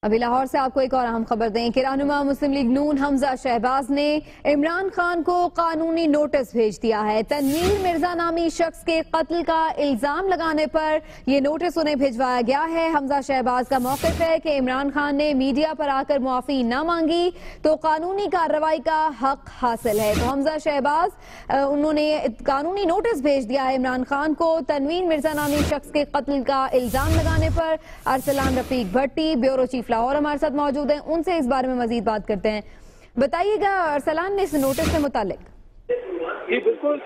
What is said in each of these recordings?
ابھی لاہور سے آپ کو ایک اور اہم خبر دیں کہ رہنما مسلم لیگ نون حمزہ شہباز نے عمران خان کو قانونی نوٹس بھیج دیا ہے۔ تنویر مرزا نامی شخص کے قتل کا الزام لگانے پر یہ نوٹس انہیں بھجوایا گیا ہے۔ حمزہ شہباز کا موقف ہے کہ عمران خان نے میڈیا پر آ کر معافی نہ مانگی تو قانونی کارروائی کا حق حاصل ہے۔ تو حمزہ شہباز انہوں نے قانونی نوٹس بھیج دیا ہے عمران خان کو تنویر مرزا نامی شخص کے قتل کا الزام لگانے پر۔ ارسلان رفیق بھٹی بیورو چیف لاہور ہمارے ساتھ موجود ہیں، ان سے اس بارے میں مزید بات کرتے ہیں۔ بتائیے گا ارسلان نے اس نوٹس سے متعلق۔ جی بالکل،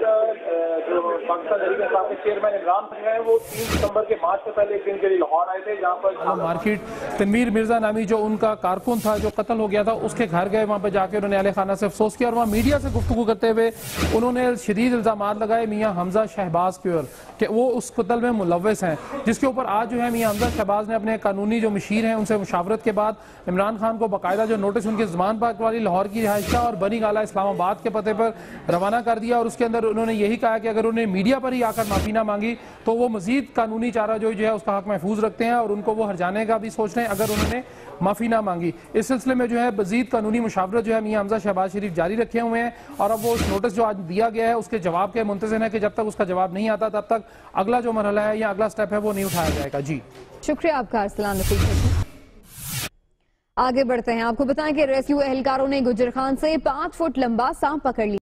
جو پاکستان تحریک انصاف کے چیئرمین عمران خان ہیں وہ 3 ستمبر کے مارچ سے پہلے ایک دن کے لیے لاہور آئے تھے، جہاں پر مارکیٹ تنویر مرزا نامی جو ان کا کارکن تھا جو قتل ہو گیا تھا اس کے گھر گئے، وہاں پہ جا کے انہوں نے اہل خانہ سے افسوس کیا اور وہاں میڈیا سے گفتگو کرتے ہوئے انہوں نے شدید الزامات لگائے میاں حمزہ شہباز کے اوپر کہ وہ اس قتل میں ملوث ہیں، جس کے اوپر آج جو ہے میاں حمزہ شہباز نے اپنے قانونی جو مشیر ہیں ان سے مشاورت کے بعد عمران خان کو باقاعدہ جو نوٹس ان کے زمان پاک والی لاہور کی رہائش گاہ اور بنی گالہ اسلام آباد کے پتے پر روانہ کر دیا، اور اس کے اندر انہوں نے یہی کہا کہ اگر انہیں میڈیا پر ہی آ کر معافی نہ مانگی تو وہ مزید قانونی چارہ جو ہے اس کا حق محفوظ رکھتے ہیں اور ان کو وہ ہرجانے کا بھی سوچ رہے ہیں اگر انہوں نے معافی نہ مانگی۔ اس سلسلے میں جو ہے مزید قانونی مشاورت جو ہے میاں حمزہ شہباز شریف جاری رکھے ہوئے ہیں، اور اب وہ اس نوٹس جو آج دیا گیا ہے اس کے جواب کے منتظر ہیں کہ جب تک اس کا جواب نہیں آتا تب تک اگلا جو مرحلہ ہے یا اگلا سٹیپ ہے وہ نہیں اٹھایا جائے گا۔ جی شکریہ آپ کا ارسلان رفیق۔ آگے بڑھتے ہیں، آپ کو بتائیں کہ ریسکیو اہلکاروں نے گجر خان سے 5 فٹ لمبا سانپ پکڑ لیا۔